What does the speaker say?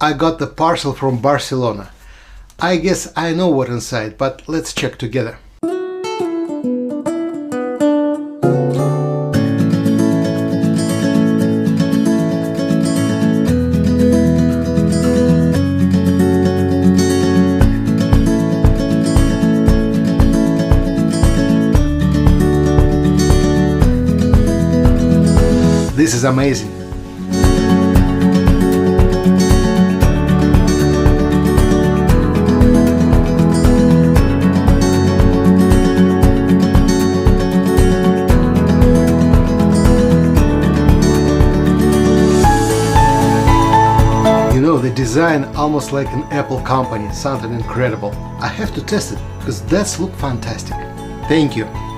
I got the parcel from Barcelona. I guess I know what's inside, but let's check together. This is amazing. You know, the design almost like an Apple company, something incredible. I have to test it because that's look fantastic. Thank you.